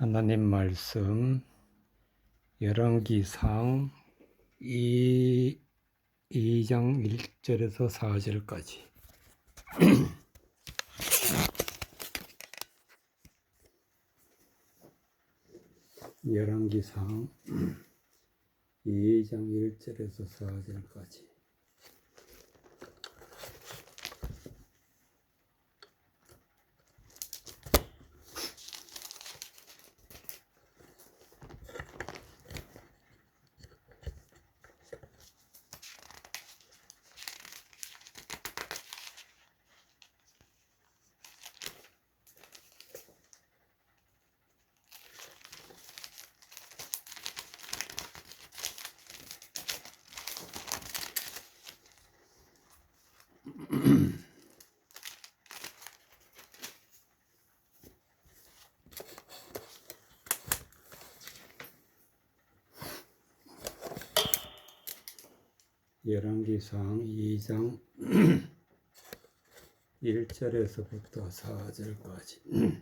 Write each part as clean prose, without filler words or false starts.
하나님 말씀 열왕기상 2장 1절에서 4절까지. 열왕기상 2장 1절에서 4절까지. 열왕기상 2장 1절에서부터 4절까지.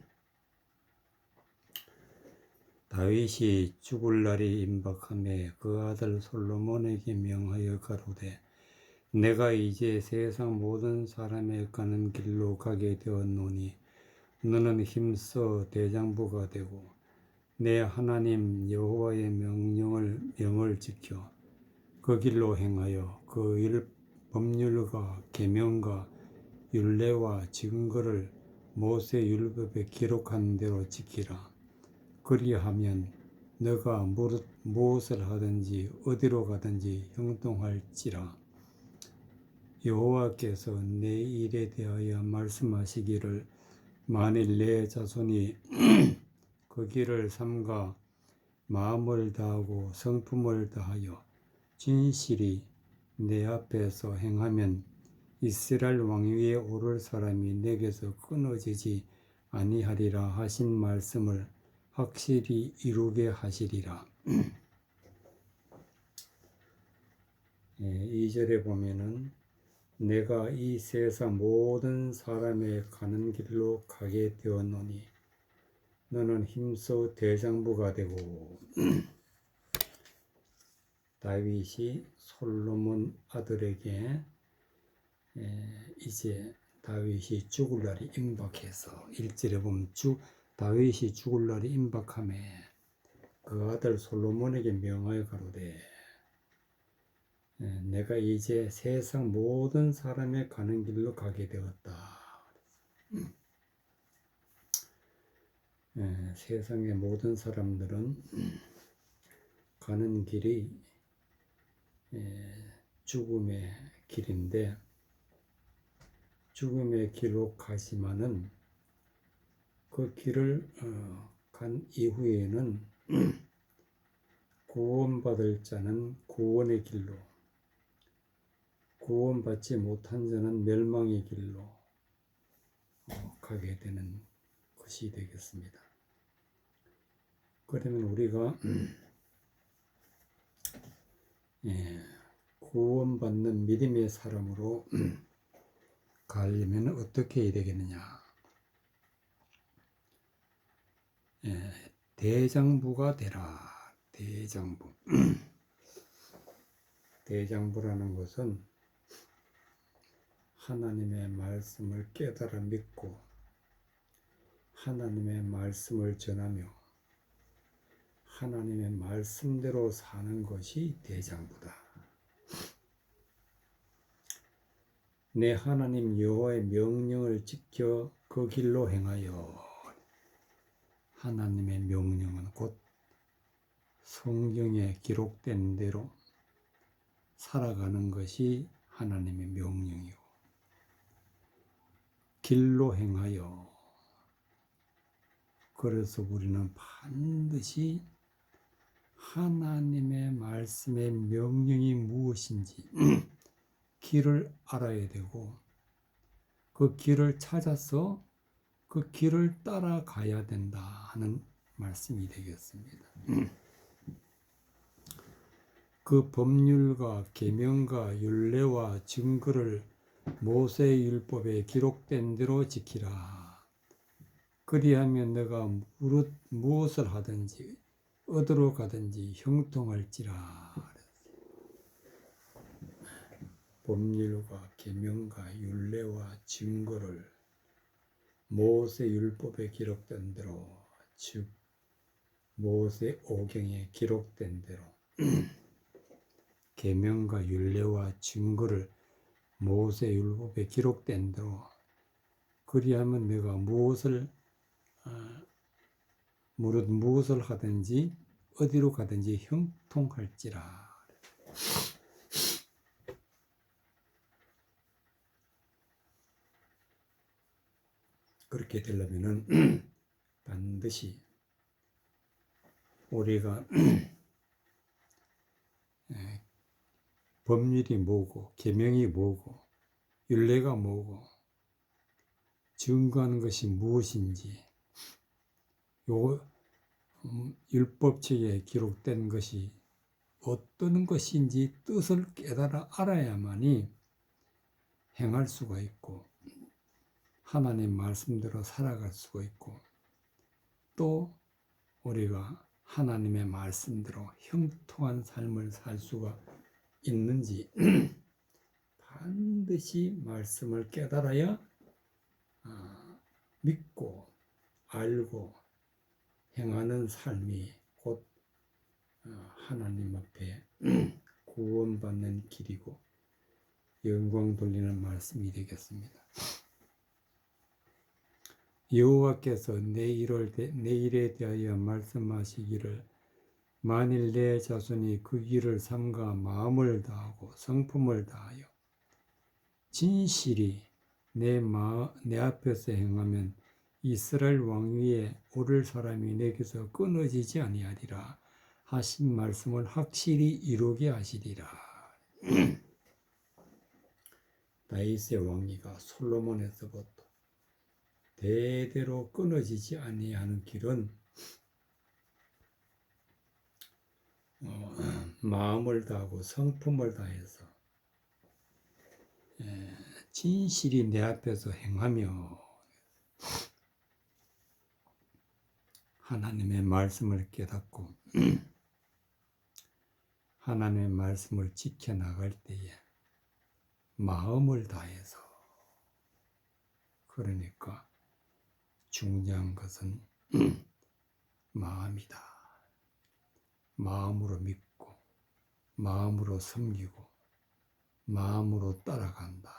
다윗이 죽을 날이 임박하매 그 아들 솔로몬에게 명하여 가로되, 내가 이제 세상 모든 사람의 가는 길로 가게 되었노니 너는 힘써 대장부가 되고 내 하나님 여호와의 명을 지켜 그 길로 행하여 그 법률과 계명과 율례와 증거를 모세 율법에 기록한 대로 지키라. 그리하면 너가 무엇을 하든지 어디로 가든지 형통할지라. 여호와께서 내 일에 대하여 말씀하시기를, 만일 내 자손이 그 길을 삼가 마음을 다하고 성품을 다하여 진실이 내 앞에서 행하면 이스라엘 왕위에 오를 사람이 내게서 끊어지지 아니하리라 하신 말씀을 확실히 이루게 하시리라. 2절에 보면은 내가 이 세상 모든 사람의 가는 길로 가게 되었노니 너는 힘써 대장부가 되고, 다윗이 솔로몬 아들에게 이제 다윗이 죽을 날이 임박해서 1절에 보면 다윗이 죽을 날이 임박하매 그 아들 솔로몬에게 명하여 가로되, 내가 이제 세상 모든 사람의 가는 길로 가게 되었다. 세상의 모든 사람들은 가는 길이 죽음의 길인데, 죽음의 길로 가지만은 그 길을 간 이후에는 구원받을 자는 구원의 길로, 구원받지 못한 자는 멸망의 길로 가게 되는 것이 되겠습니다. 그러면 우리가 구원받는 믿음의 사람으로 가려면 어떻게 해야 되겠느냐? 대장부가 되라. 대장부. 대장부라는 것은 하나님의 말씀을 깨달아 믿고 하나님의 말씀을 전하며 하나님의 말씀대로 사는 것이 대장부다. 내 하나님 여호와의 명령을 지켜 그 길로 행하여, 하나님의 명령은 곧 성경에 기록된 대로 살아가는 것이 하나님의 명령이고, 길로 행하여, 그래서 우리는 반드시 하나님의 말씀의 명령이 무엇인지 길을 알아야 되고, 그 길을 찾아서 그 길을 따라가야 된다 하는 말씀이 되겠습니다. 그 법률과 계명과 율례와 증거를 모세 율법에 기록된 대로 지키라. 그리하면 내가 무엇을 하든지 어디로 가든지 형통할지라. 법률과 계명과 율례와 증거를 모세 율법에 기록된 대로, 즉 모세 오경에 기록된 대로 계명과 율례와 증거를 모세 율법에 기록된 대로 그리하면 내가 무엇을 하든지 어디로 가든지 형통할지라. 그렇게 되려면은 반드시 우리가 법률이 뭐고 계명이 뭐고 율례가 뭐고 증거하는 것이 무엇인지 요 율법책에 기록된 것이 어떤 것인지 뜻을 깨달아 알아야만이 행할 수가 있고 하나님 말씀대로 살아갈 수가 있고 또 우리가 하나님의 말씀대로 형통한 삶을 살 수가 있는지 반드시 말씀을 깨달아야 믿고 알고 행하는 삶이 곧 하나님 앞에 구원받는 길이고 영광 돌리는 말씀이 되겠습니다. 여호와께서 내 일에 대하여 말씀하시기를 만일 내 자손이 그 길을 삼가 마음을 다하고 성품을 다하여 진실이 내 앞에서 행하면 이스라엘 왕위에 오를 사람이 내게서 끊어지지 아니하리라 하신 말씀을 확실히 이루게 하시리라. 다윗의 왕위가 솔로몬에서부터 대대로 끊어지지 아니하는 길은 마음을 다하고 성품을 다해서 진실이 내 앞에서 행하며 하나님의 말씀을 깨닫고 하나님의 말씀을 지켜나갈 때에 마음을 다해서 그러니까 중요한 것은 마음이다. 마음으로 믿고 마음으로 섬기고 마음으로 따라간다.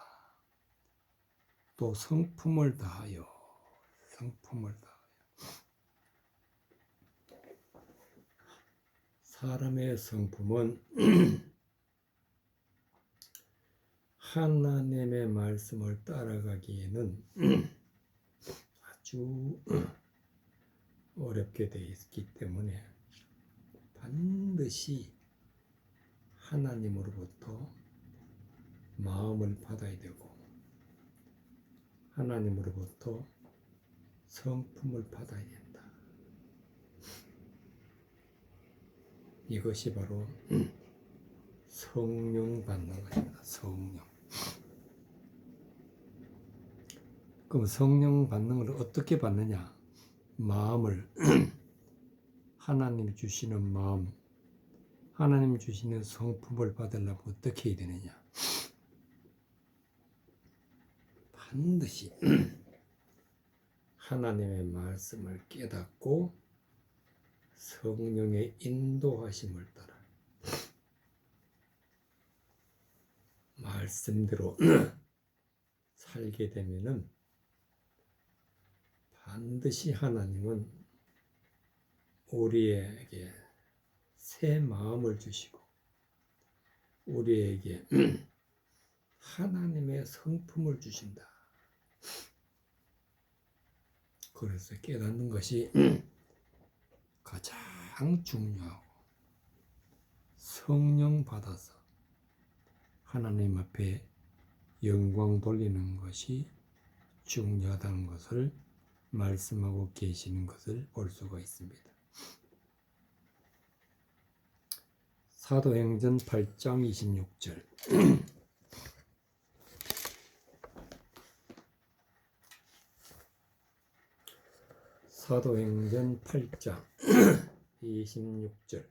또 성품을 다하여 사람의 성품은 하나님의 말씀을 따라가기에는 아주 어렵게 되어 있기 때문에 반드시 하나님으로부터 마음을 받아야 되고 하나님으로부터 성품을 받아야 된다. 이것이 바로 성령 받는 것입니다. 성령. 그럼 성령 받는 걸 어떻게 받느냐? 마음을 하나님 주시는 마음, 하나님 주시는 성품을 받으려면 어떻게 해야 되느냐? 반드시 하나님의 말씀을 깨닫고 성령의 인도하심을 따라 말씀대로 살게 되면은 반드시 하나님은 우리에게 새 마음을 주시고 우리에게 하나님의 성품을 주신다. 그래서 깨닫는 것이 가장 중요하고 성령 받아서 하나님 앞에 영광 돌리는 것이 중요하다는 것을 말씀하고 계시는 것을 볼 수가 있습니다. 사도행전 8장 26절 사도행전 8장 26절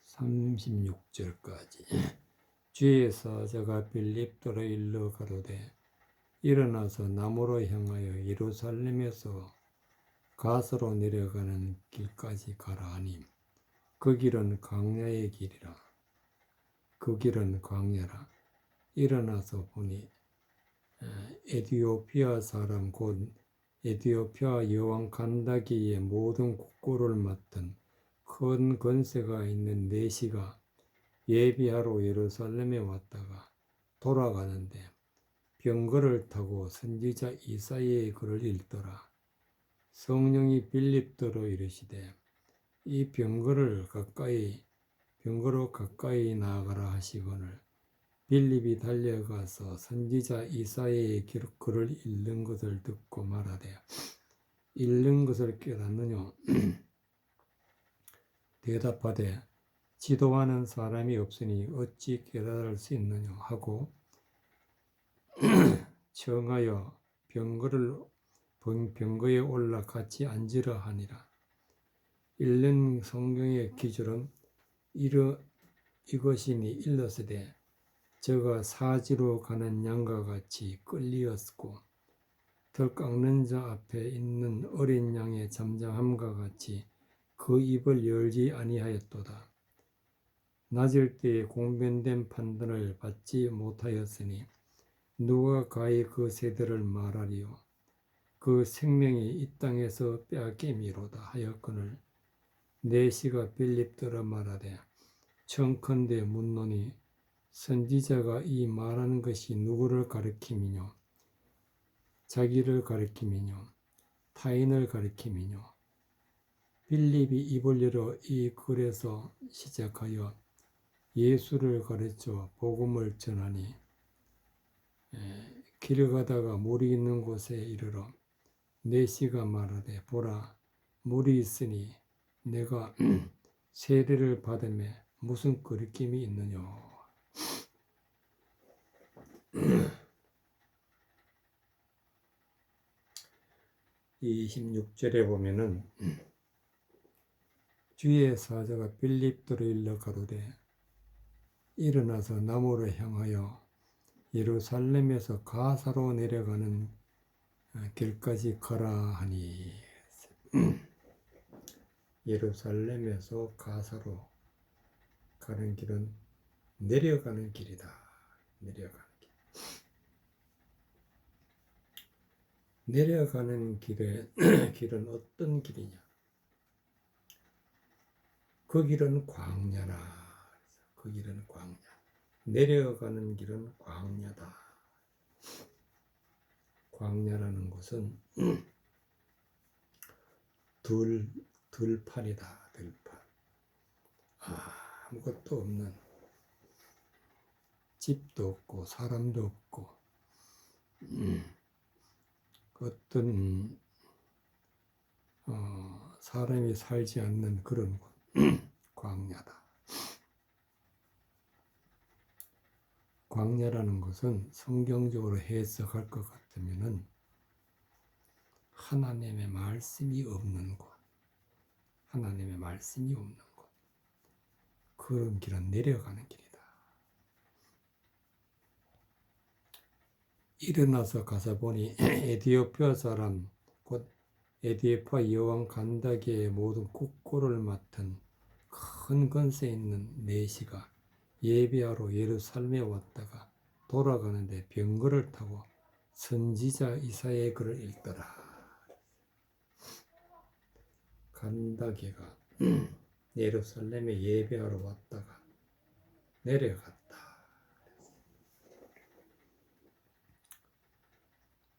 36절까지 주의 사자가 빌립도로 일러 가로되 일어나서 남으로 향하여 예루살렘에서 가서로 내려가는 길까지 가라 하니 그 길은 광야의 길이라. 그 길은 광야라. 일어나서 보니 에디오피아 사람 곧 에디오피아 여왕 간다기의 모든 국고를 맡은 큰 권세가 있는 내시가 예비하러 예루살렘에 왔다가 돌아가는데 병거를 타고 선지자 이사야의 글을 읽더라. 성령이 빌립도로 이르시되 이 병거로 가까이 나아가라 하시거늘 빌립이 달려가서 선지자 이사야의 글을 읽는 것을 듣고 말하되 읽는 것을 깨닫느냐 대답하되 지도하는 사람이 없으니 어찌 깨달을 수 있느냐 하고 청하여 병거에 올라 같이 앉으라 하니라. 읽는 성경의 기준은 이것이니 일렀으되 저가 사지로 가는 양과 같이 끌리었고 덜 깎는 자 앞에 있는 어린 양의 잠잠함과 같이 그 입을 열지 아니하였도다. 낮을 때에 공변된 판단을 받지 못하였으니 누가 가히 그 세대를 말하리요. 그 생명이 이 땅에서 빼앗김이로다 하였거늘 내시가 빌립더러 말하되 청컨대 묻노니 선지자가 이 말하는 것이 누구를 가리킴이뇨? 자기를 가리킴이뇨? 타인을 가리킴이뇨? 빌립이 입을 열어 이 글에서 시작하여 예수를 가르쳐 복음을 전하니 길을 가다가 물이 있는 곳에 이르러 내시가 말하되 보라 물이 있으니 내가 세례를 받음에 무슨 거리낌이 있느냐. 26절에 보면은 주의 사자가 빌립도로 일러 가로되 일어나서 남으로 향하여 예루살렘에서 가사로 내려가는 길까지 가라 하니 예루살렘에서 가사로 가는 길은 내려가는 길이다. 내려가는 길. 내려가는 길은 어떤 길이냐? 그 길은 광야라. 그 길은 광야. 내려가는 길은 광야다. 광야라는 것은 들판이다. 들판. 아무것도 없는 집도 없고 사람도 없고 어떤 사람이 살지 않는 그런 곳. 광야다. 광야라는 것은 성경적으로 해석할 것 같으면은 하나님의 말씀이 없는 곳, 하나님의 말씀이 없는 곳, 그런 길은 내려가는 길이다. 일어나서 가서 보니 에디오피아 사람 곧 에디오피아 여왕 간다기의 모든 국고를 맡은 큰 권세 있는 내시가 예비하러 예루살렘에 왔다가 돌아가는데 병거를 타고 선지자 이사야의 글을 읽더라. 간다기가 예루살렘에 예배하러 왔다가 내려갔다.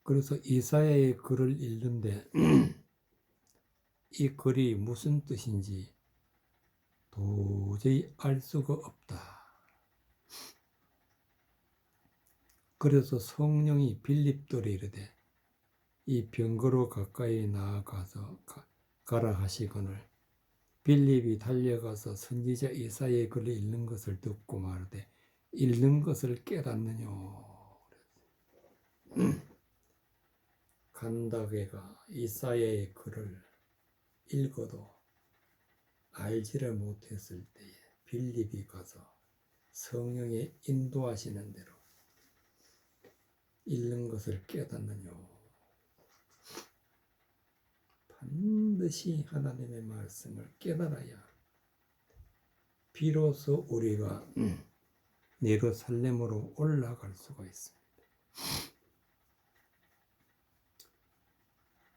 그래서 이사야의 글을 읽는데 이 글이 무슨 뜻인지 도저히 알 수가 없다. 그래서 성령이 빌립도로 이르되 이 병거로 가까이 나아가서 가라 하시거늘 빌립이 달려가서 선지자 이사야의 글을 읽는 것을 듣고 말하되 읽는 것을 깨닫느뇨. 간다게가 이사야의 글을 읽어도 알지를 못했을 때에 빌립이 가서 성령의 인도하시는 대로 읽는 것을 깨닫느뇨. 반드시 하나님의 말씀을 깨달아야 비로소 우리가 예루살렘으로 올라갈 수가 있습니다.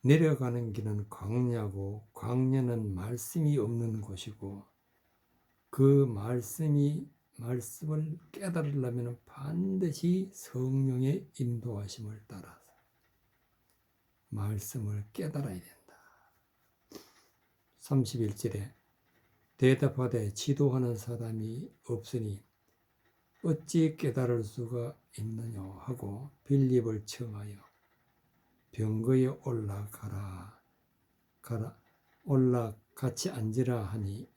내려가는 길은 광야고 광야는 말씀이 없는 곳이고 그 말씀을 깨달으려면 반드시 성령의 인도하심을 따라서 말씀을 깨달아야 된다. 31절에 대답하되 지도하는 사람이 없으니 어찌 깨달을 수가 있느냐 하고 빌립을 청하여 병거에 올라 같이 앉으라 하니라.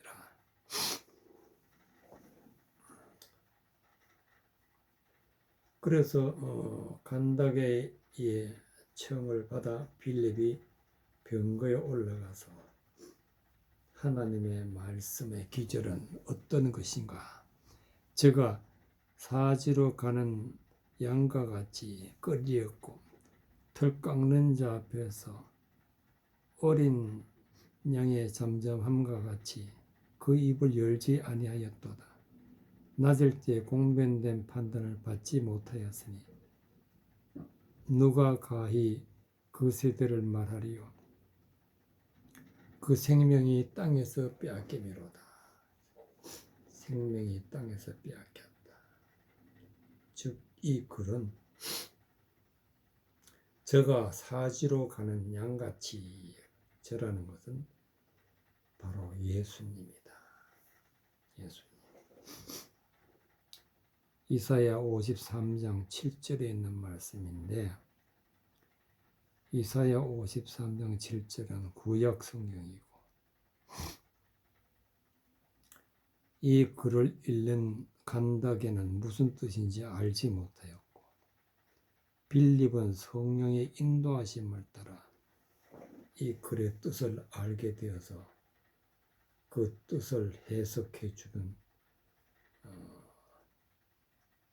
그래서 간다게의 청을 받아 빌립이 병거에 올라가서 하나님의 말씀의 기절은 어떤 것인가? 제가 사지로 가는 양과 같이 끌리었고 털 깎는 자 앞에서 어린 양의 잠잠함과 같이 그 입을 열지 아니하였도다. 낮을 때 공변된 판단을 받지 못하였으니 누가 가히 그 세대를 말하리요. 그 생명이 땅에서 빼앗기미로다. 생명이 땅에서 빼앗겼다. 즉 이 글은 저가 사지로 가는 양같이 저라는 것은 바로 예수님이다. 예수님. 이사야 53장 7절에 있는 말씀인데 이사야 53장 7절은 구약 성경이고 이 글을 읽는 간다게는 무슨 뜻인지 알지 못하였고 빌립은 성령의 인도하심을 따라 이 글의 뜻을 알게 되어서 그 뜻을 해석해 주는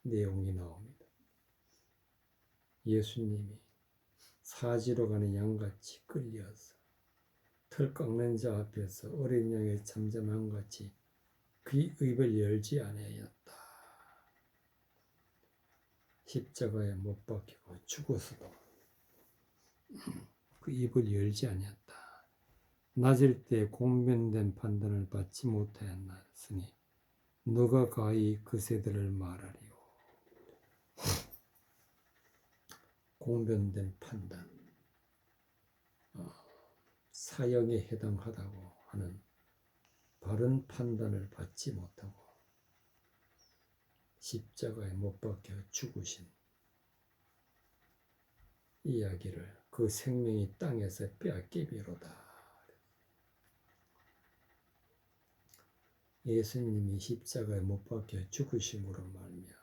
내용이 나옵니다. 예수님이 사지로 가는 양같이 끌려서 털 깎는 자 앞에서 어린 양의 잠잠함 같이 그 입을 열지 아니하였다. 십자가에 못 박히고 죽어서도 그 입을 열지 아니했다. 낮을 때 공변된 판단을 받지 못하였으니 누가 가히 그 세대를 말하리요. 공변된 판단, 사형에 해당하다고 하는 바른 판단을 받지 못하고 십자가에 못 박혀 죽으신 이야기를 그 생명이 땅에서 빼앗기미로다. 예수님이 십자가에 못 박혀 죽으심으로 말미암아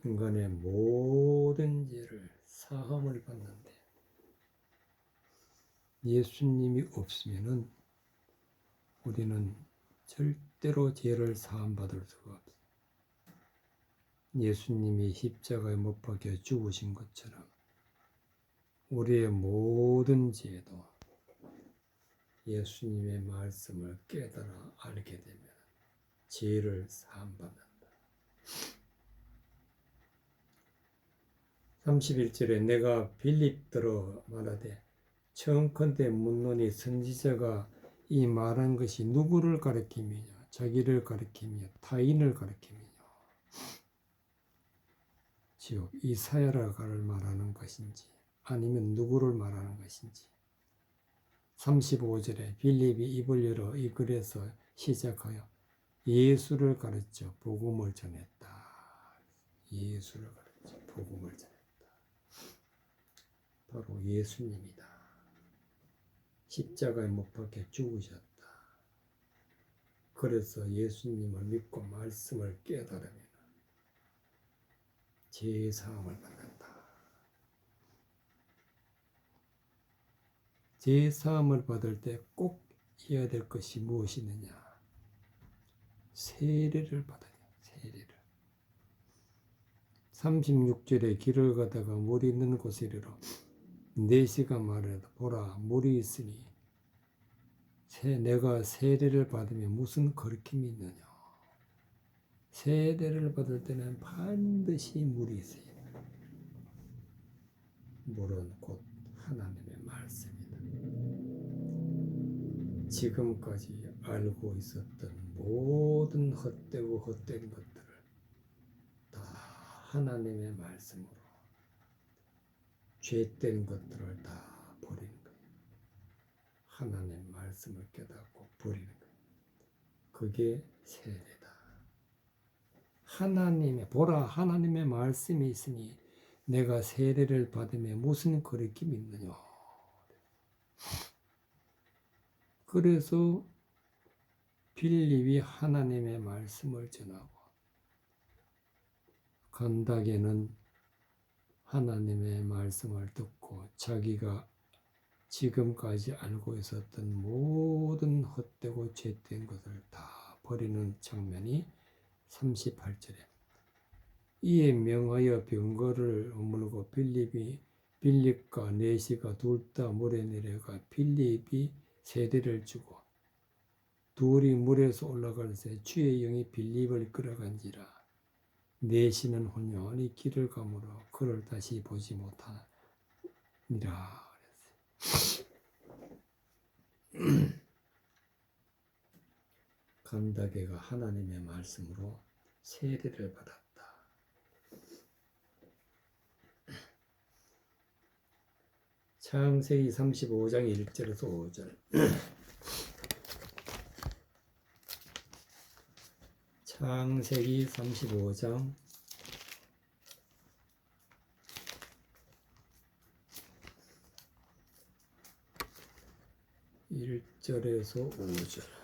인간의 모든 죄를 사함을 받는데 예수님이 없으면은 우리는 절대로 죄를 사함 받을 수가 없어요. 예수님이 십자가에 못 박혀 죽으신 것처럼 우리의 모든 죄도 예수님의 말씀을 깨달아 알게 되면 죄를 사함 받는다. 31절에 내가 빌립더러 말하되 청컨대 묻노니 선지자가 이 말한 것이 누구를 가리키며 자기를 가리키며 타인을 가리키며 즉 이사야를 말하는 것인지 아니면 누구를 말하는 것인지 35절에 빌립이 입을 열어 이 글에서 시작하여 예수를 가르쳐 복음을 전했다. 예수를 가르쳐 복음을 전했다. 바로 예수님이다. 십자가에 못 박혀 죽으셨다. 그래서 예수님을 믿고 말씀을 깨달으면 제사함을 받는다. 제사함을 받을 때 꼭 해야 될 것이 무엇이느냐? 세례를 받아야 돼요. 세례를. 36절에 길을 가다가 물이 있는 곳에 이르러 내시가 말하되 보라 물이 있으니 내가 세례를 받으면 무슨 거리낌이 있느냐. 세례를 받을 때는 반드시 물이 있어야 돼요. 물은 곧 하나님의 말씀이다. 지금까지 알고 있었던 모든 헛되고 헛된 것들을 다 하나님의 말씀으로 죄된 것들을 다 버리는 거예요. 하나님의 말씀을 깨닫고 버리는 거예요. 그게 세례다. 보라 하나님의 말씀이 있으니 내가 세례를 받으면 무슨 거리낌이 있느냐. 그래서 빌립이 하나님의 말씀을 전하고 간다게는 하나님의 말씀을 듣고 자기가 지금까지 알고 있었던 모든 헛되고 죄된 것을 다 버리는 장면이 38절에 이에 명하여 병거를 물고 빌립과 내시가 둘 다 물에 내려가 빌립이 세례를 주고 둘이 물에서 올라갈 새 주의 영이 빌립을 끌어간지라 내시는 혼연히 길을 가므로 그를 다시 보지 못하니라. 간다게가 하나님의 말씀으로 세례를 받았다. 창세기 35장 1절에서 5절. 창세기 35장 1절에서 5절.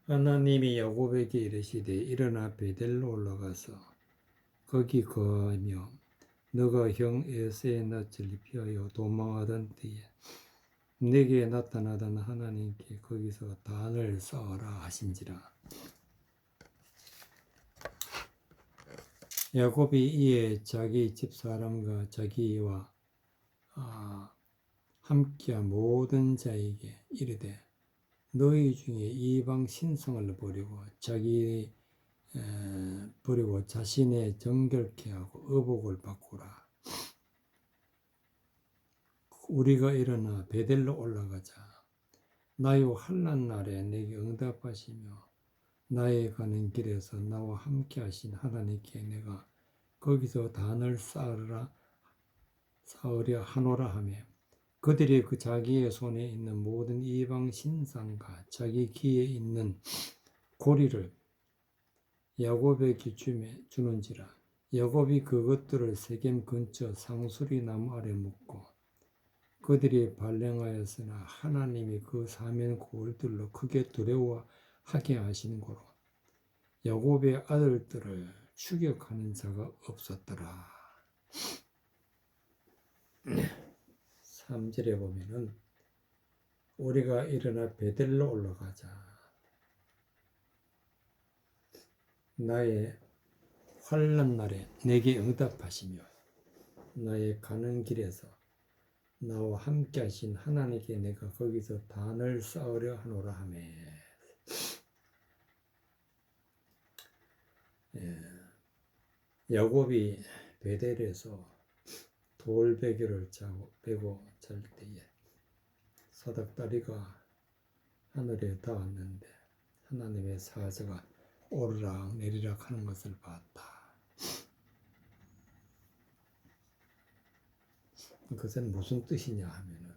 하나님이 야곱에게 이르시되 일어나 베델로 올라가서 거기 거하며 너가 형 에서의 낯을 피하여 도망하던 때에 내게 나타나던 하나님께 거기서 단을 쌓아라 하신지라. 야곱이 이에 자기 집사람과 자기와 함께한 모든 자에게 이르되 너희 중에 이방 신성을 버리고 자신의 정결케 하고 의복을 바꾸라. 우리가 일어나 베델로 올라가자. 나요 환난 날에 내게 응답하시며 나의 가는 길에서 나와 함께 하신 하나님께 내가 거기서 단을 쌓으려 하노라 하며 그들이 그 자기의 손에 있는 모든 이방 신상과 자기 귀에 있는 고리를 야곱에게 주는지라. 야곱이 그것들을 세겜 근처 상수리 나무 아래 묻고 그들이 발령하였으나 하나님이 그 사면 고울들로 크게 두려워하게 하시는 고로 야곱의 아들들을 추격하는 자가 없었더라. 3절에 보면은 우리가 일어나 베델로 올라가자. 나의 환난 날에 내게 응답하시며 나의 가는 길에서 나와 함께 하신 하나님께 내가 거기서 단을 쌓으려 하노라 하며 야곱이 베델에서 돌베개를 베고 잘 때에 사닥다리가 하늘에 닿았는데 하나님의 사자가 오르락 내리락 하는 것을 봤다. 그것은 무슨 뜻이냐 하면은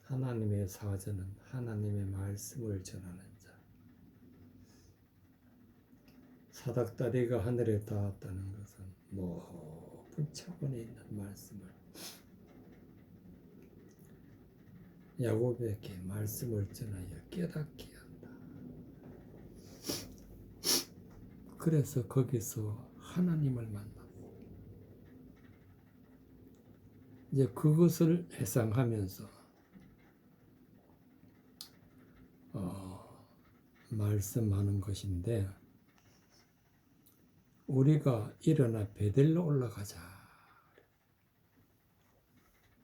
하나님의 사자는 하나님의 말씀을 전하는 자. 사닥다리가 하늘에 닿았다는 것은 높은 차원에 있는 말씀을 야곱에게 말씀을 전하여 깨닫게 한다. 그래서 거기서 하나님을 만났고 이제 그것을 회상하면서 말씀하는 것인데, 우리가 일어나 베델로 올라가자.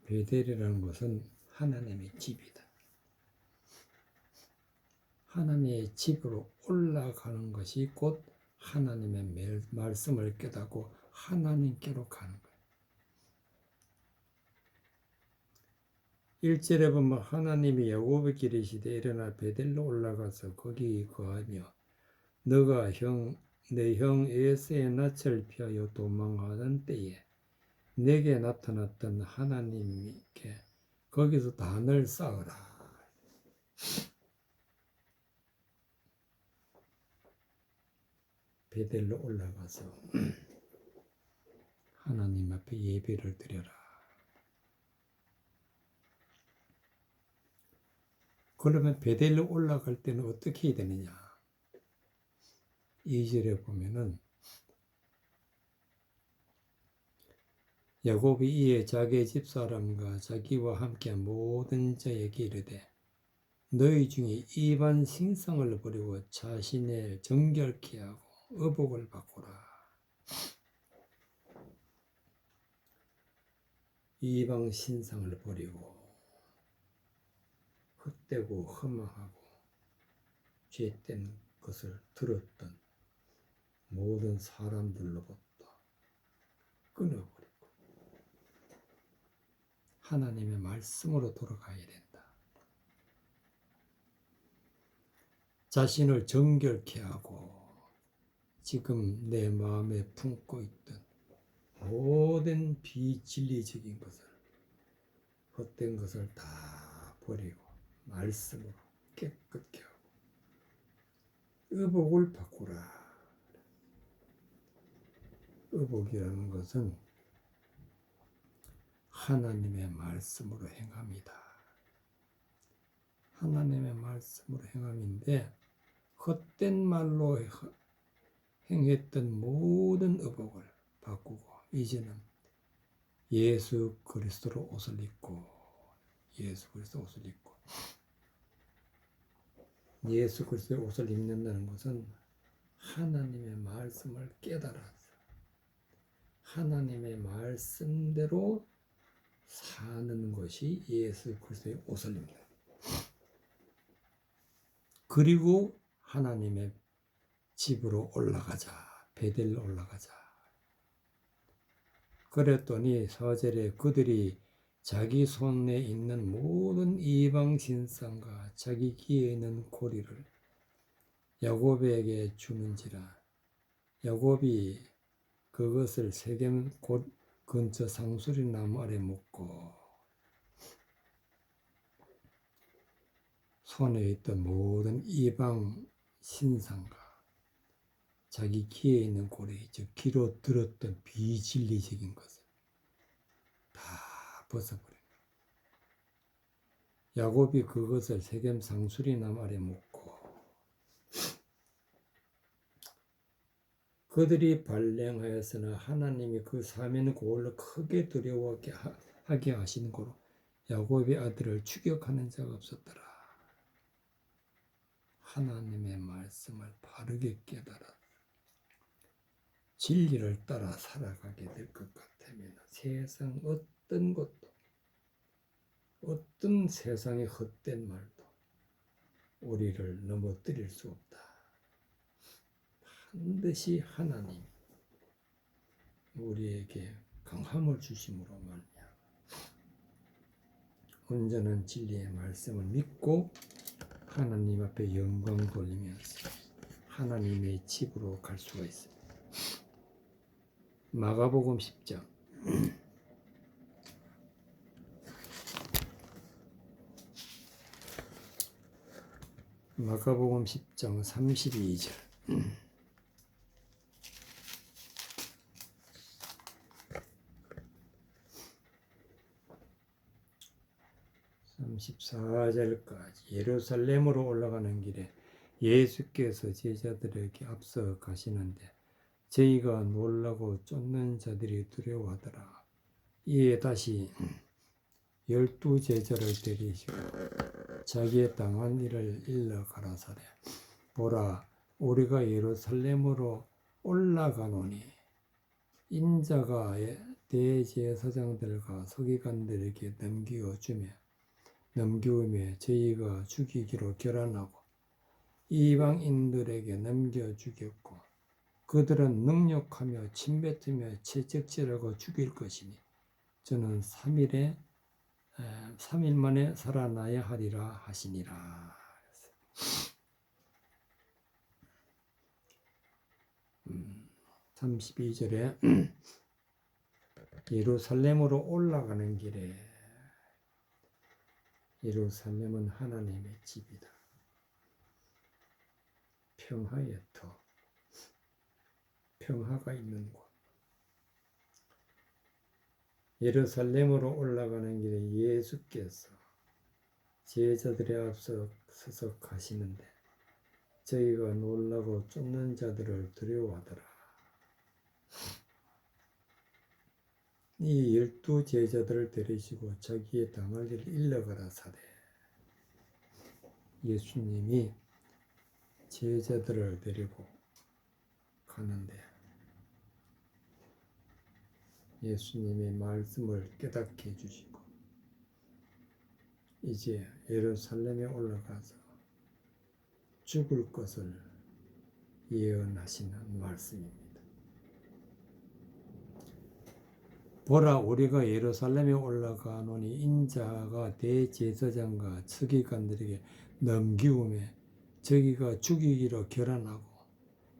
베델이라는 것은 하나님의 집이다. 하나님의 집으로 올라가는 것이 곧 하나님의 말씀을 깨닫고 하나님께로 가는 거예요. 1절에 보면 하나님이 야곱에게 이르시되 일어나 베델로 올라가서 거기 거하며 너가 내 형 에사의 낯을 피하여 도망하던 때에 내게 나타났던 하나님께 거기서 단을 쌓으라. 베델로 올라가서 하나님 앞에 예배를 드려라. 그러면 베델로 올라갈 때는 어떻게 해야 되느냐? 2절에 보면은 야곱이 이에 자기의 집사람과 자기와 함께한 모든 자에게 이르되 너희 중에 이방 신상을 버리고 자신을 정결케 하고 의복을 바꾸라. 이방 신상을 버리고 헛되고 험하고 죄된 것을 들었던 모든 사람들로부터 끊어버리고 하나님의 말씀으로 돌아가야 된다. 자신을 정결케 하고 지금 내 마음에 품고 있던 모든 비진리적인 것을, 헛된 것을 다 버리고 말씀으로 깨끗게 하고 의복을 바꾸라. 의복이라는 것은 하나님의 말씀으로 행함이다. 하나님의 말씀으로 행함인데 헛된 말로 행했던 모든 의복을 바꾸고 이제는 예수 그리스도로 옷을 입고 예수 그리스도 옷을 입고 예수 그리스도의 옷을 입는다는 것은 하나님의 말씀을 깨달아서 하나님의 말씀대로 사는 것이 예수 그리스도의 옷을 입니다. 그리고 하나님의 집으로 올라가자. 베델로 올라가자. 그랬더니 4절에 그들이 자기 손에 있는 모든 이방 신상과 자기 귀에 있는 고리를 야곱에게 주는지라. 야곱이 그것을 세겜 근처 상수리 나무 아래 묶고 손에 있던 모든 이방 신상과 자기 귀에 있는 고리, 즉 귀로 들었던 비진리적인 것을 다 벗어버린 거예요. 야곱이 그것을 세겜 상수리 나무 아래 묶고 그들이 발령하였으나 하나님이 그 사면 고을로 크게 두려워하게 하신 고로 야곱의 아들을 추격하는 자가 없었더라. 하나님의 말씀을 바르게 깨달아 진리를 따라 살아가게 될 것 같으면 세상 어떤 것도, 어떤 세상의 헛된 말도 우리를 넘어뜨릴 수 없다. 반드시 하나님 우리에게 강함을 주심으로 말미암아 온전한 진리의 말씀을 믿고 하나님 앞에 영광 돌리면서 하나님의 집으로 갈 수가 있습니다. 마가복음 10장 마가복음 10장 32절 33절 14절까지 예루살렘으로 올라가는 길에 예수께서 제자들에게 앞서 가시는데 저희가 놀라고 쫓는 자들이 두려워하더라. 이에 다시 12 제자를 데리시고 자기의 당한 일을 일러 가라사대 보라 우리가 예루살렘으로 올라가노니 인자가 대제사장들과 서기관들에게 넘기우며 저희가 죽이기로 결단하고 이방인들에게 넘겨 주겠고 그들은 능욕하며 침뱉으며 채찍질하고 죽일 것이니 저는 3일 만에 살아나야 하리라 하시니라. 32절에 예루살렘으로 올라가는 길에 예루살렘은 하나님의 집이다. 평화의 터, 평화가 있는 곳. 예루살렘으로 올라가는 길에 예수께서 제자들의 앞서 서서 가시는데 저희가 놀라고 쫓는 자들을 두려워하더라. 이 12 제자들을 데리시고 자기의 당할 일을 일러가라사대 예수님이 제자들을 데리고 가는데 예수님의 말씀을 깨닫게 해주시고 이제 예루살렘에 올라가서 죽을 것을 예언하시는 말씀입니다. 보라 우리가 예루살렘에 올라가노니 인자가 대제사장과 서기관들에게 넘기우며 저희가 죽이기로 결단하고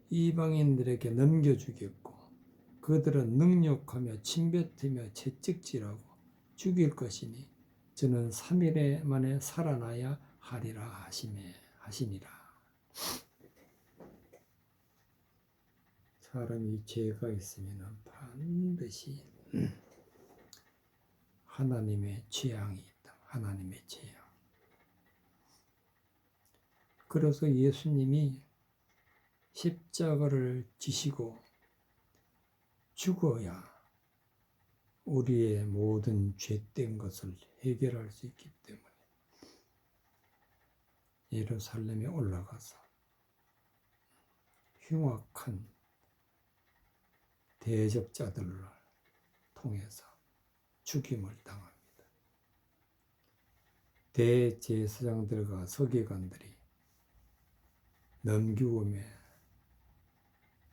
이방인들에게 넘겨주겠고 그들은 능욕하며 침뱉으며 채찍질하고 죽일 것이니 저는 3일 만에 살아나야 하리라 하시니라. 사람이 죄가 있으면 반드시 하나님의 재앙이 있다. 하나님의 재앙. 그래서 예수님이 십자가를 지시고 죽어야 우리의 모든 죄된 것을 해결할 수 있기 때문에 예루살렘에 올라가서 흉악한 대적자들을 통해서 죽임을 당합니다. 대제사장들과 서기관들이 넘기우며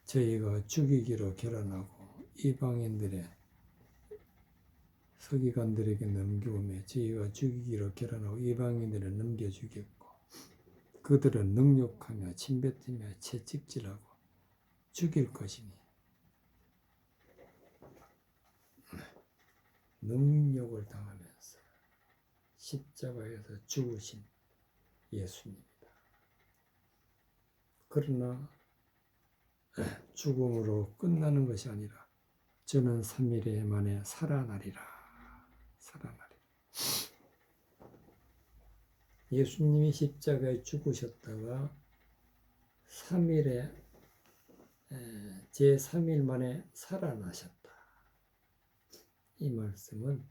저희가 죽이기로 결단하고 이방인들의 서기관들에게 넘기우며 저희가 죽이기로 결단하고 이방인들을 넘겨주겠고 그들은 능욕하며 침뱉으며 채찍질하고 죽일 것이니 능욕을 당하면서 십자가에서 죽으신 예수님이다. 그러나 죽음으로 끝나는 것이 아니라 저는 3일 만에 살아나리라. 예수님이 십자가에 죽으셨다가 3일에 제3일 만에 살아나셨다. 이 말씀은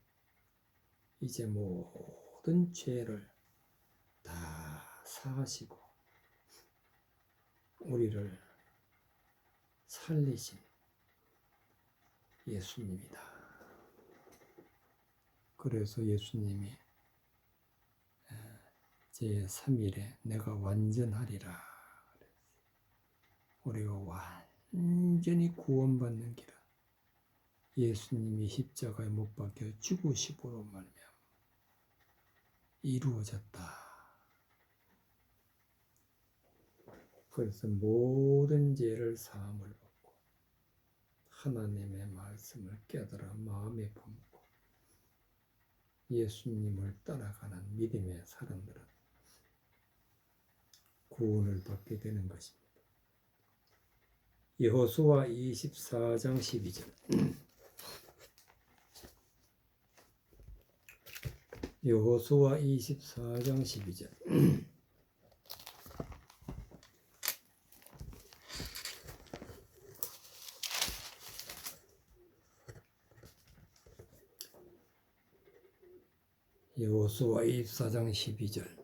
이제 모든 죄를 다 사하시고 우리를 살리신 예수님이다. 그래서 예수님이 제3일에 내가 완전하리라. 우리가 완전히 구원받는 길은 예수님이 십자가에 못 박혀 죽으심으로 말미암아 이루어졌다. 그래서 모든 죄를 사함을 받고 하나님의 말씀을 깨달아 마음에 품고 예수님을 따라가는 믿음의 사람들은 구원을 받게 되는 것입니다. 여호수아 24장 12절 여호수아 24장 12절. 여호수아 24장 12절.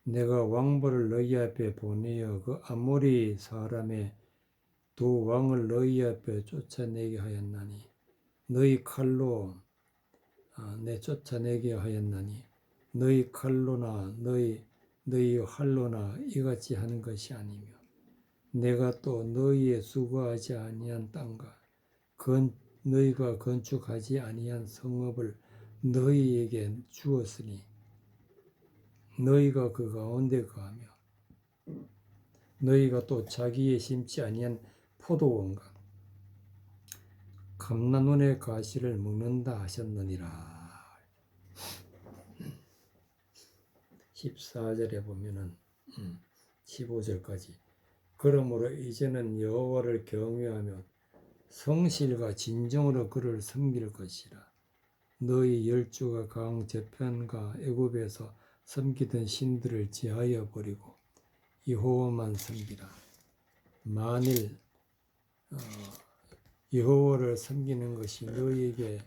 내가 왕벌을 너희 앞에 보내어 그 아모리 사람의 두 왕을 너희 앞에 쫓아내게 하였나니 너희 칼로 내 쫓아내게 하였나니 너희 칼로나 너희 활로나 이같이 하는 것이 아니며 내가 또 너희의 수고하지 아니한 땅과 너희가 건축하지 아니한 성읍을 너희에게 주었으니 너희가 그 가운데 거하며 너희가 또 자기의 심지 아니한 포도원과 감람원의 가시를 먹는다 하셨느니라. 14절에 보면은 15절까지 그러므로 이제는 여호와를 경외하며 성실과 진정으로 그를 섬길 것이라. 너희 열조가 강 저편과 애굽에서 섬기던 신들을 제하여 버리고 여호와만 섬기라. 만일 여호와를 섬기는 것이 너희에게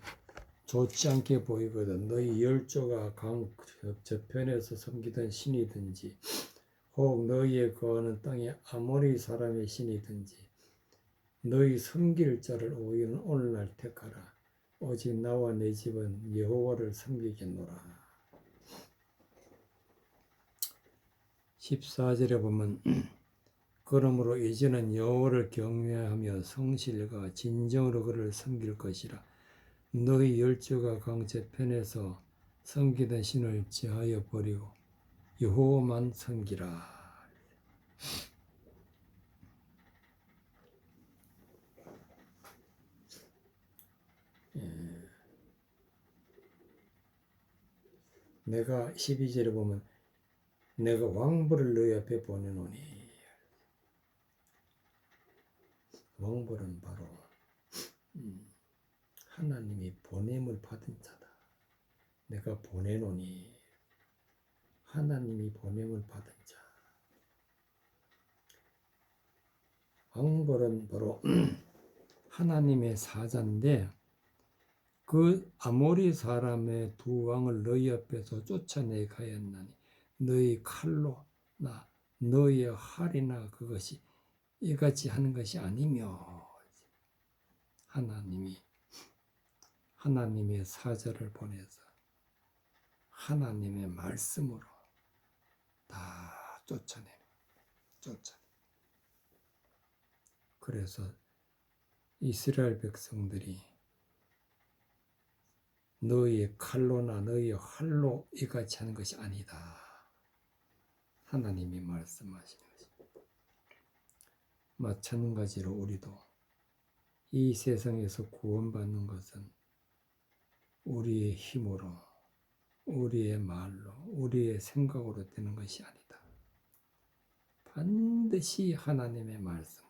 좋지 않게 보이거든 너희 열조가 강 저편에서 섬기던 신이든지 혹 너희의 거하는 땅에 아모리 사람의 신이든지 너희 섬길 자를 오늘날 택하라. 오직 나와 내 집은 여호와를 섬기겠노라. 14절에 보면 그러므로 이제는 여호와를 경외하며 성실과 진정으로 그를 섬길 것이라. 너희 열조가 강 저편에서 섬기던 신을 제하여 버리고 여호와만 섬기라. 내가 12절에 보면 내가 왕벌을 너희 앞에 보내노니 왕벌은 바로 하나님이 보냄을 받은 자다. 내가 보내노니 하나님이 보냄을 받은 자. 왕벌은 바로 하나님의 사자인데 그 아모리 사람의 두 왕을 너희 앞에서 쫓아내게 하였나니 너희 칼로나 너희의 활이나 그것이 이같이 하는 것이 아니며 하나님의 사자를 보내서 하나님의 말씀으로 다 쫓아내. 그래서 이스라엘 백성들이 너희의 칼로나 너희의 활로 이같이 하는 것이 아니다. 하나님이 말씀하시는 것입니다. 마찬가지로 우리도 이 세상에서 구원받는 것은 우리의 힘으로, 우리의 말로, 우리의 생각으로 되는 것이 아니다. 반드시 하나님의 말씀으로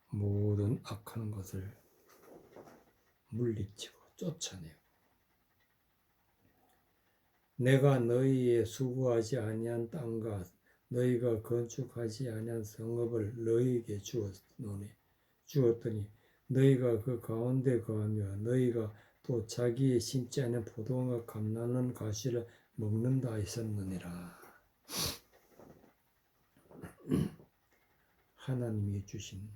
모든 악한 것을 물리치고 쫓아내고 내가 너희의 수고하지 아니한 땅과 너희가 건축하지 아니한 성읍을 너희에게 주었더니 너희가 그 가운데 거하며 너희가 또 자기의 심지 않은 포도원과 감람원 가시를 먹는다 하셨느니라. 하나님이 주신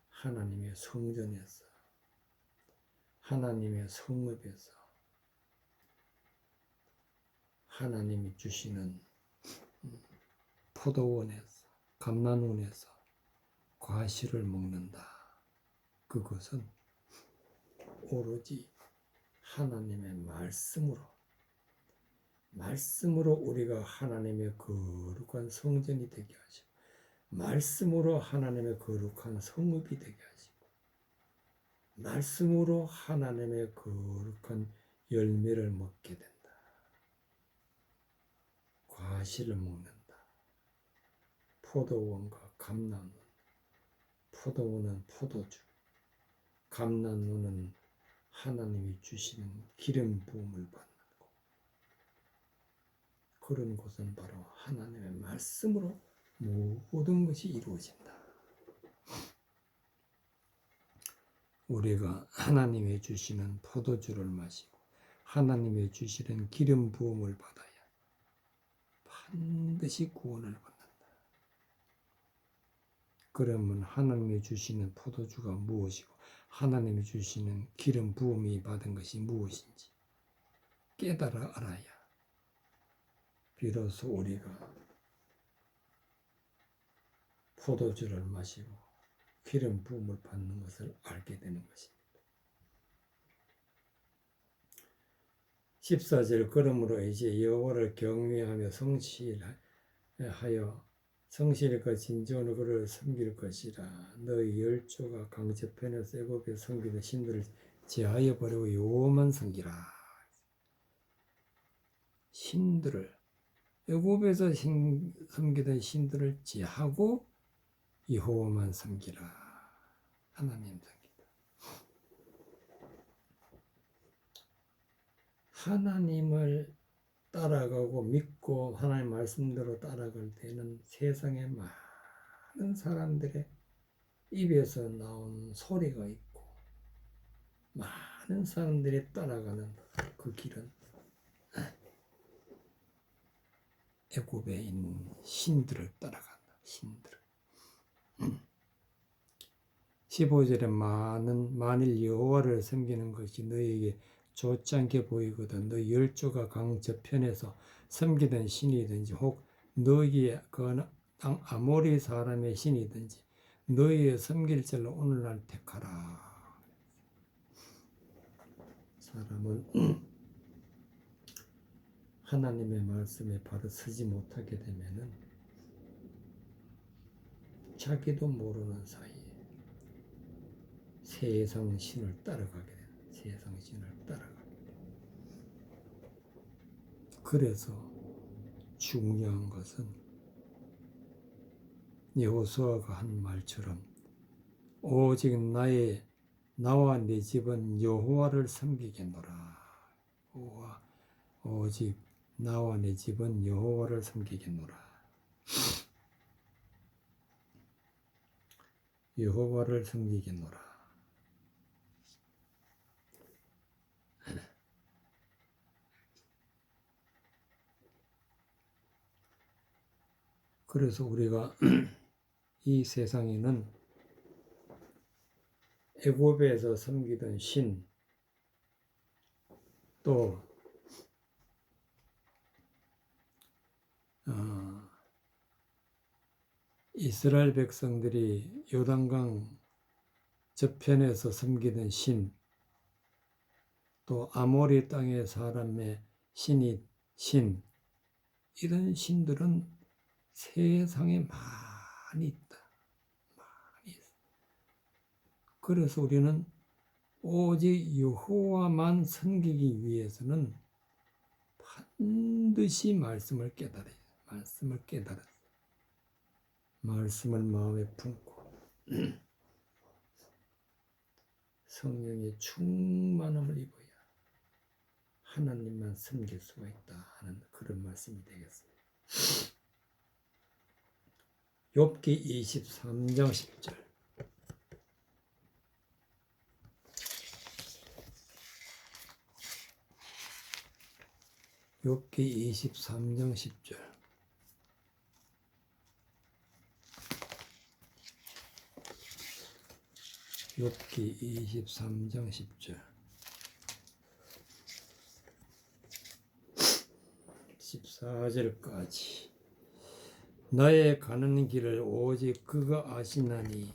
하나님의 성전에서 하나님의 성읍에서 하나님이 주시는 포도원에서 감람원에서 과실을 먹는다. 그것은 오로지 하나님의 말씀으로 우리가 하나님의 거룩한 성전이 되게 하시고 말씀으로 하나님의 거룩한 성읍이 되게 하시고 말씀으로 하나님의 거룩한 열매를 먹게 된다. 과실을 먹는다. 포도원과 감람원. 포도원은 포도주, 감난노는 하나님이 주시는 기름 부음을 받는 곳. 그런 곳은 바로 하나님의 말씀으로 모든 것이 이루어진다. 우리가 하나님이 주시는 포도주를 마시고 하나님이 주시는 기름 부음을 받아야 반드시 구원을 받는다. 그러면 하나님이 주시는 포도주가 무엇이고 하나님이 주시는 기름 부음이 받은 것이 무엇인지 깨달아 알아야 비로소 우리가 포도주를 마시고 기름 부음을 받는 것을 알게 되는 것입니다. 14절 그러므로 이제 여호와를 경외하며 성실과 진정으로 그를 섬길 것이라. 너희 열조가 강저편에서 애굽에 섬기는 신들을 제하여 버리고 여호와만 섬기라. 신들을 애굽에서 섬기던 신들을 제하고 여호와만 섬기라. 하나님 섬기라. 하나님을 따라가고 믿고 하나님 말씀대로 따라갈 때는 세상에 많은 사람들의 입에서 나온 소리가 있고 많은 사람들이 따라가는 그 길은 애굽에 있는 신들을 따라간다. 신들. 15절에 만일 여호와를 섬기는 것이 너희에게 좋지 않게 보이거든 너희 열조가 강 저편에서 섬기던 신이든지 혹 너희의 그 아모리 사람의 신이든지 너희의 섬길 절로 오늘날 택하라. 사람은 하나님의 말씀에 바로 서지 못하게 되면은 자기도 모르는 사이에 세상 신을 따라가게 됩니다. 세상 신을 따라가게 됩니다. 그래서 중요한 것은 여호수아가 한 말처럼 오직 나와 내 집은 여호와를 섬기겠노라. 오직 나와 내 집은 여호와를 섬기겠노라. 여호와를 섬기겠노라. 그래서 우리가 이 세상에는 애굽에서 섬기던 신, 또 이스라엘 백성들이 요단강 저편에서 섬기던 신, 또 아모리 땅의 사람의 신, 이런 신들은 세상에 많이 있다. 많이 있어. 그래서 우리는 오직 여호와만 섬기기 위해서는 반드시 말씀을 깨달아요. 말씀을 마음에 품고 성령의 충만함을 입어야 하나님만 섬길 수가 있다 하는 그런 말씀이 되겠습니다. 욥기 23장 10절. 욥기 23장 10절. 욥기 23장 10절. 14절까지. 나의 가는 길을 오직 그가 아시나니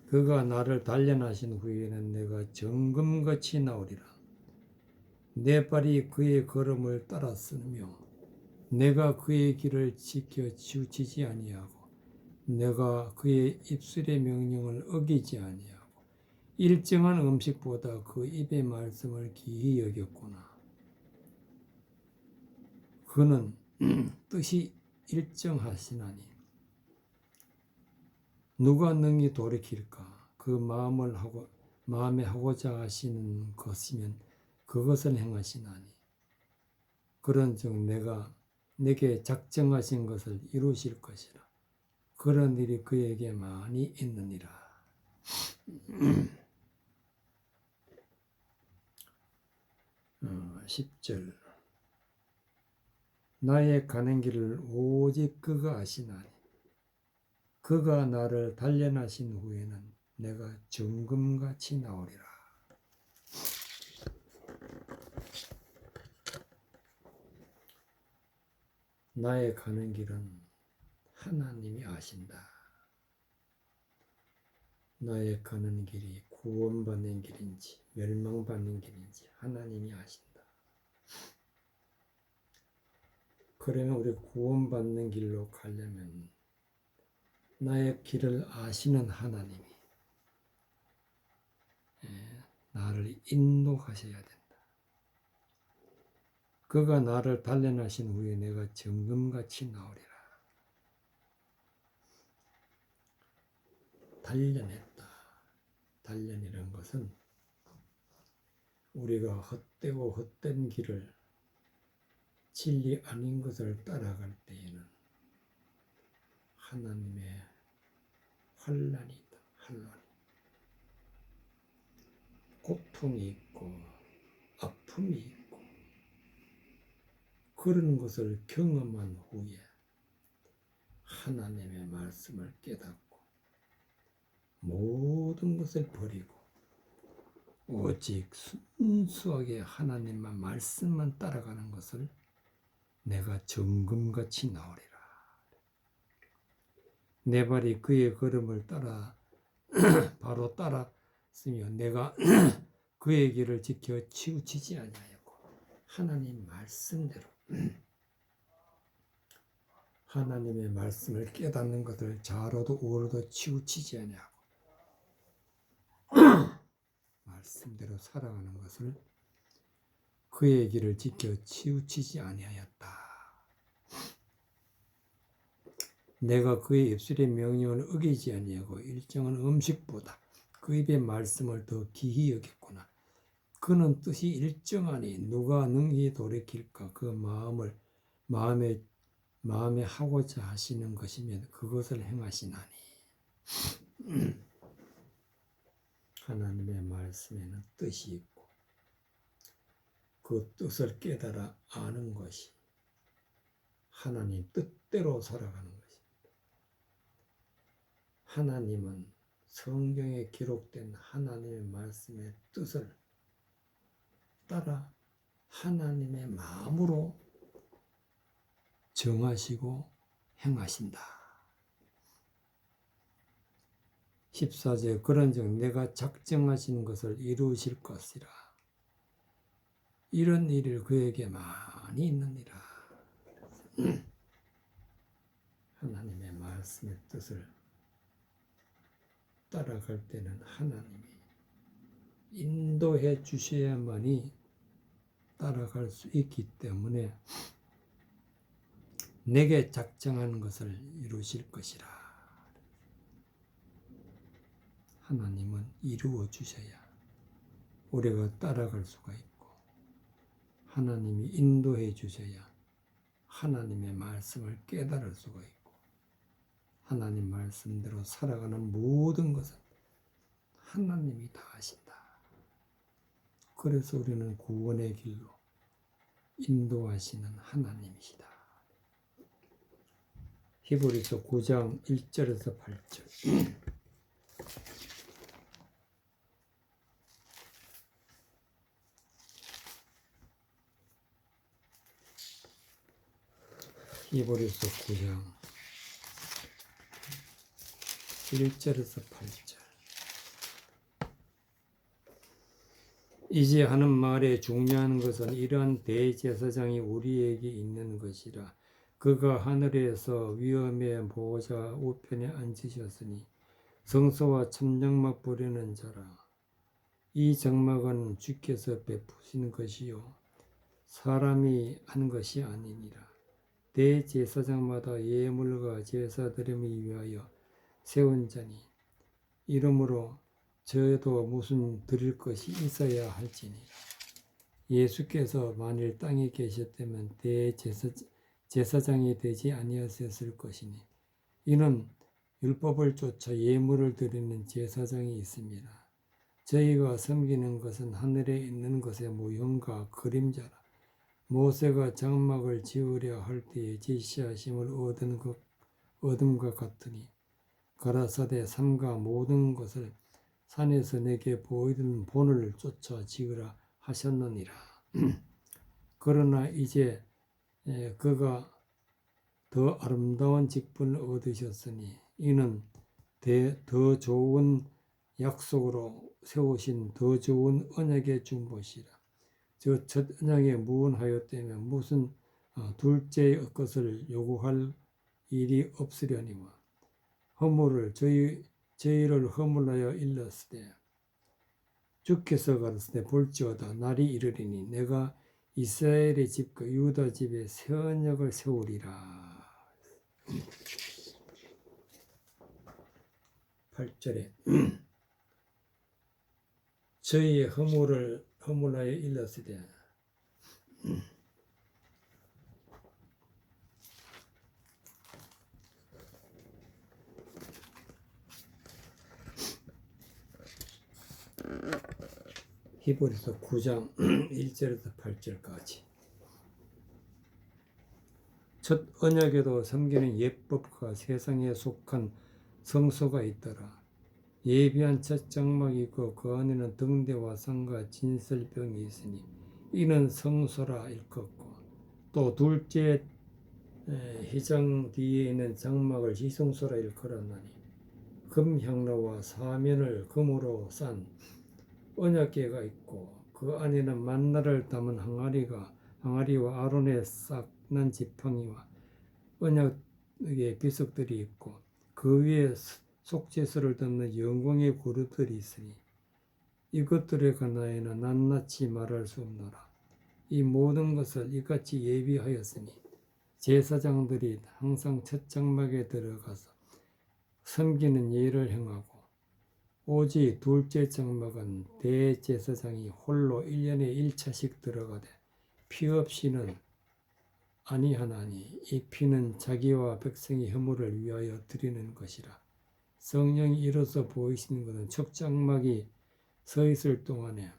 그가 나를 단련하신 후에는 내가 정금같이 나오리라. 내 발이 그의 걸음을 따랐으며 내가 그의 길을 지켜 치우치지 아니하고 내가 그의 입술의 명령을 어기지 아니하고 일정한 음식보다 그 입의 말씀을 귀히 여겼구나. 그는 뜻이 일정하시나니 누가 능히 돌이킬까? 그 마음을 하고 마음에 하고자 하시는 것이면 그것을 행하시나니 그런즉 내게 작정하신 것을 이루실 것이라. 그런 일이 그에게 많이 있느니라. 10절 나의 가는 길을 오직 그가 아시나니 그가 나를 단련하신 후에는 내가 정금같이 나오리라. 나의 가는 길은 하나님이 아신다. 나의 가는 길이 구원받는 길인지 멸망받는 길인지 하나님이 아신다. 그러면 우리 구원받는 길로 가려면 나의 길을 아시는 하나님이 나를 인도하셔야 된다. 그가 나를 단련하신 후에 내가 정금같이 나오리라. 단련했다. 단련이라는 것은 우리가 헛되고 헛된 길을 진리 아닌 것을 따라갈 때에는 하나님의 환난이 있다. 환난. 고통이 있고 아픔이 있고 그런 것을 경험한 후에 하나님의 말씀을 깨닫고 모든 것을 버리고 오직 순수하게 하나님만 말씀만 따라가는 것을 내가 정금같이 나오리라. 내 발이 그의 걸음을 따라 바로 따랐으며 내가 그의 길을 지켜 치우치지 아니하였고 하나님 말씀대로 하나님의 말씀을 깨닫는 것을 좌로도 우로도 치우치지 아니하고 말씀대로 살아가는 것을 그의 길을 지켜 치우치지 아니하였다. 내가 그의 입술의 명령을 어기지 아니하고 일정한 음식보다 그 입의 말씀을 더 귀히 여겼구나. 그는 뜻이 일정하니 누가 능히 돌이킬까? 그 마음에 하고자 하시는 것이면 그것을 행하시나니. 하나님의 말씀에는 뜻이 있고 그 뜻을 깨달아 아는 것이 하나님 뜻대로 살아가는 것입니다. 하나님은 성경에 기록된 하나님의 말씀의 뜻을 따라 하나님의 마음으로 정하시고 행하신다. 14절 그런즉 내가 작정하신 것을 이루실 것이라. 이런 일이 그에게 많이 있느니라. 하나님의 말씀의 뜻을 따라갈 때는 하나님이 인도해 주셔야만이 따라갈 수 있기 때문에 내게 작정한 것을 이루실 것이라. 하나님은 이루어 주셔야 우리가 따라갈 수가 있고 하나님이 인도해 주셔야 하나님의 말씀을 깨달을 수가 있고 하나님 말씀대로 살아가는 모든 것은 하나님이 다 하신다. 그래서 우리는 구원의 길로 인도하시는 하나님이시다. 히브리서 9장 1절에서 8절. 히브리서 9장 1절에서 8절. 이제 하는 말에 중요한 것은 이러한 대제사장이 우리에게 있는 것이라. 그가 하늘에서 위엄의 보호자 우편에 앉으셨으니 성소와 참장막 부리는 자라. 이 장막은 주께서 베푸신 것이요 사람이 한 것이 아니니라. 대제사장마다 예물과 제사 드림을 위하여 세운 자니 이러므로 저도 무슨 드릴 것이 있어야 할지니 예수께서 만일 땅에 계셨다면 대제사장이 되지 아니하셨을 것이니 이는 율법을 쫓아 예물을 드리는 제사장이 있습니다. 저희가 섬기는 것은 하늘에 있는 것의 모형과 그림자라. 모세가 장막을 지으려 할 때에 지시하심을 얻음과 같으니 가라사대 산과 모든 것을 산에서 내게 보이던 본을 쫓아 지으라 하셨느니라. 그러나 이제 그가 더 아름다운 직분을 얻으셨으니 이는 더 좋은 약속으로 세우신 더 좋은 언약의 중보시라. 저 첫 언약에 무언하였다면 무슨 둘째의 것을 요구할 일이 없으려니와 허물을 저희를 허물하여 일렀으되 주께서 가라사대 볼지어다 날이 이르리니 내가 이스라엘의 집과 유다 집에 새 언약을 세우리라. 8절에 저희의 허물하여 일렀으되 히브리서 9장 1절에서 8절까지 첫 언약에도 섬기는 예법과 세상에 속한 성소가 있더라. 예비한 첫 장막이 있고 그 안에는 등대와 상과 진설병이 있으니 이는 성소라 일컫고 또 둘째 휘장 뒤에 있는 장막을 지성소라 일컬었나니 금향로와 사면을 금으로 싼 언약궤가 있고 그 안에는 만나를 담은 항아리와 아론의 싹난 지팡이와 언약의 비석들이 있고 그 위에 속죄소를 담는 영광의 그릇들이 있으니 이것들에 관하여는 낱낱이 말할 수 없노라. 이 모든 것을 이같이 예비하였으니 제사장들이 항상 첫 장막에 들어가서 섬기는 예를 행하고 오직 둘째 장막은 대제사장이 홀로 1년에 1차씩 들어가되 피 없이는 아니하나니 이 피는 자기와 백성의 허물을 위하여 드리는 것이라. 성령이 이로써 보이시는 것은 첫 장막이 서 있을 동안에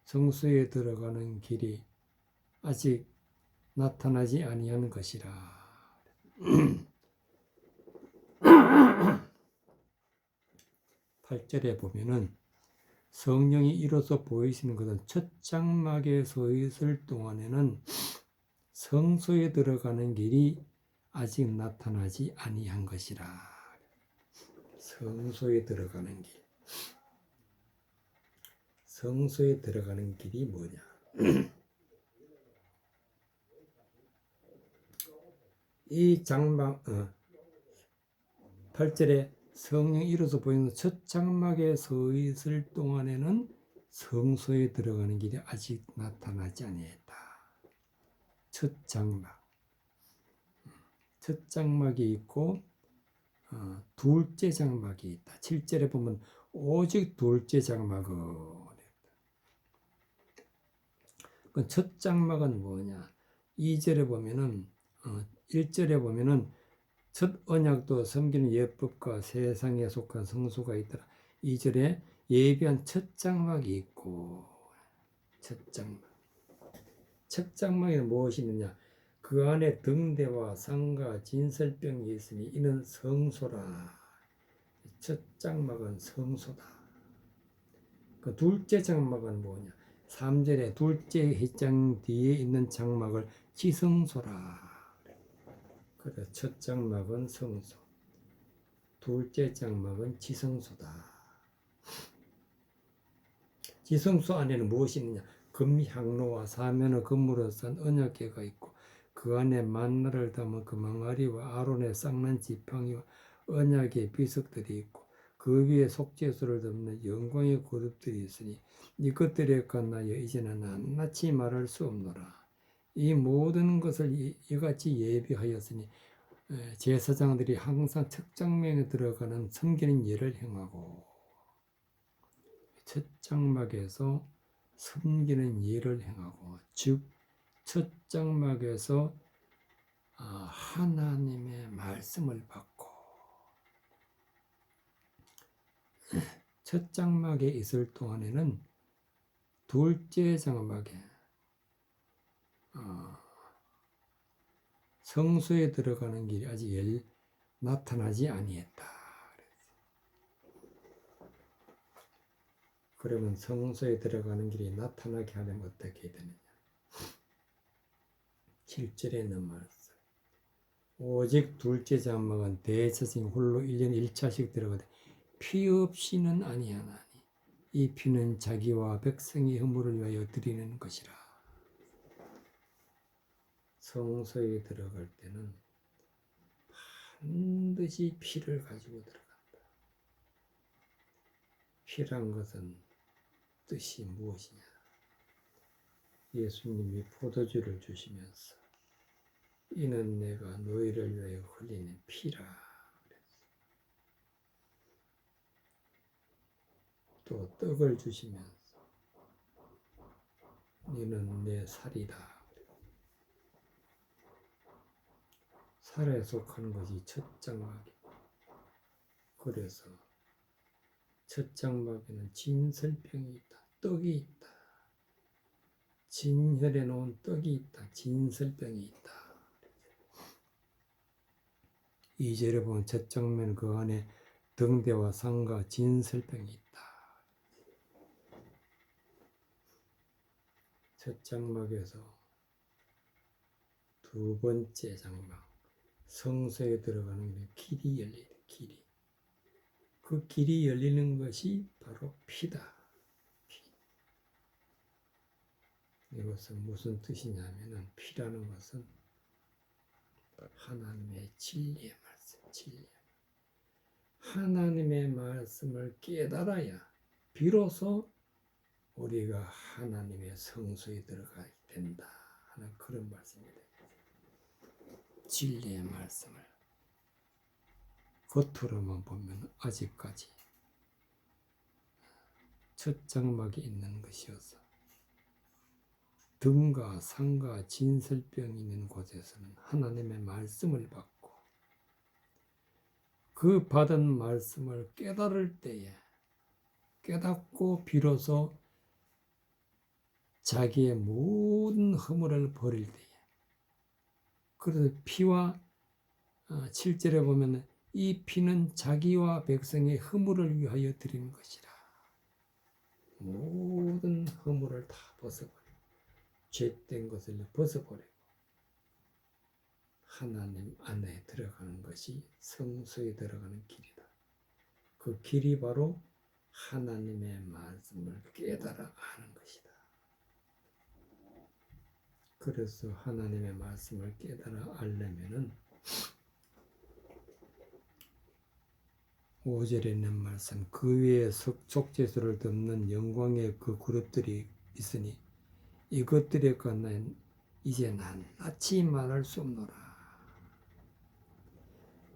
성소에 들어가는 길이 아직 나타나지 아니한 것이라. 8절에 보면은 성령이 이로써 보이시는 것은 첫 장막에 서 있을 동안에는 성소에 들어가는 길이 아직 나타나지 아니한 것이라. 성소에 들어가는 길. 성소에 들어가는 길이 뭐냐? 이 장막 8절에 성령이 이로써 보이는 첫 장막에 서 있을 동안에는 성소에 들어가는 길이 아직 나타나지 아니했다. 첫 장막. 첫 장막이 있고 둘째 장막이 있다. 7절에 보면 오직 둘째 장막은 첫 장막은 뭐냐? 2절에 보면은 1절에 보면은 첫 언약도 섬기는 예법과 세상에 속한 성소가 있더라. 2절에 예비한 첫 장막이 있고 첫 장막. 첫 장막에 무엇이 있느냐? 그 안에 등대와 상과 진설병이 있으니 이는 성소라. 첫 장막은 성소다. 그 둘째 장막은 뭐냐? 3절에 둘째 휘장 뒤에 있는 장막을 지성소라. 그래, 첫 장막은 성소, 둘째 장막은 지성소다. 지성소 안에는 무엇이 있느냐? 금향로와 사면의 금으로 싼 언약궤가 있고 그 안에 만나를 담은 금항아리와 아론의 쌍난 지팡이와 언약의 비석들이 있고 그 위에 속죄소를 담는 영광의 그릇들이 있으니 이것들에 관하여 이제는 낱낱이 말할 수 없노라. 이 모든 것을 이같이 예비하였으니 제사장들이 항상 첫 장막에 들어가는 섬기는 예를 행하고 첫 장막에서 섬기는 예를 행하고, 즉 첫 장막에서 하나님의 말씀을 받고, 첫 장막에 있을 동안에는 둘째 장막에 성소에 들어가는 길이 아직 나타나지 아니했다. 그러면 성소에 들어가는 길이 나타나게 하려면 어떻게 되느냐? 7절에 있는 말씀. 오직 둘째 장막은 대제사장이 홀로 1년에 1차씩 들어가되 피 없이는 아니하나니 이 피는 자기와 백성의 허물을 위하여 드리는 것이라. 성소에 들어갈 때는 반드시 피를 가지고 들어간다. 피란 것은 뜻이 무엇이냐? 예수님이 포도주를 주시면서 이는 내가 너희를 위하여 흘리는 피라. 또 떡을 주시면서 이는 내 살이다. 살에 속하는 것이 첫 장막이고, 그래서 첫 장막에는 진설병이 있다. 떡이 있다. 진혈에 놓은 떡이 있다. 진설병이 있다. 2절에 보면 첫 장면 그 안에 등대와 상과 진설병이 있다. 첫 장막에서 두 번째 장막 성소에 들어가는 길이 열리다. 길이. 그 길이 열리는 것이 바로 피다. 피. 이것은 무슨 뜻이냐면은 피라는 것은 하나님의 진리의 말씀, 진리. 하나님의 말씀을 깨달아야 비로소 우리가 하나님의 성소에 들어가게 된다 하는 그런 말씀입니다. 진리의 말씀을 겉으로만 보면 아직까지 첫 장막에 있는 것이어서 등과 상과 진설병이 있는 곳에서는 하나님의 말씀을 받고 그 받은 말씀을 깨달을 때에 깨닫고 비로소 자기의 모든 허물을 버릴 때에, 그래서 피와 7절에 보면 이 피는 자기와 백성의 허물을 위하여 드리는 것이라. 모든 허물을 다 벗어버리고 죄된 것을 벗어버리고 하나님 안에 들어가는 것이 성소에 들어가는 길이다. 그 길이 바로 하나님의 말씀을 깨달아 아는 것이다. 그래서 하나님의 말씀을 깨달아 알려면은 5절에 있는 말씀, 그 위에 속죄소를 덮는 영광의 그 그룹들이 있으니 이것들에 관하여 이제 낱낱이 말할 수 없노라.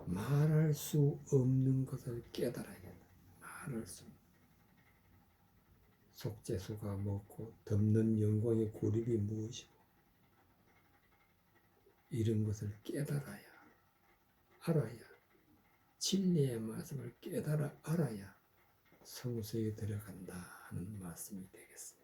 말할 수 없는 것을 깨달아야겠다. 말할 수 없는. 속죄소가 뭐고 덮는 영광의 그룹이 무엇이고 이런 것을 깨달아야, 알아야, 진리의 말씀을 깨달아 알아야 성소에 들어간다 하는 말씀이 되겠습니다.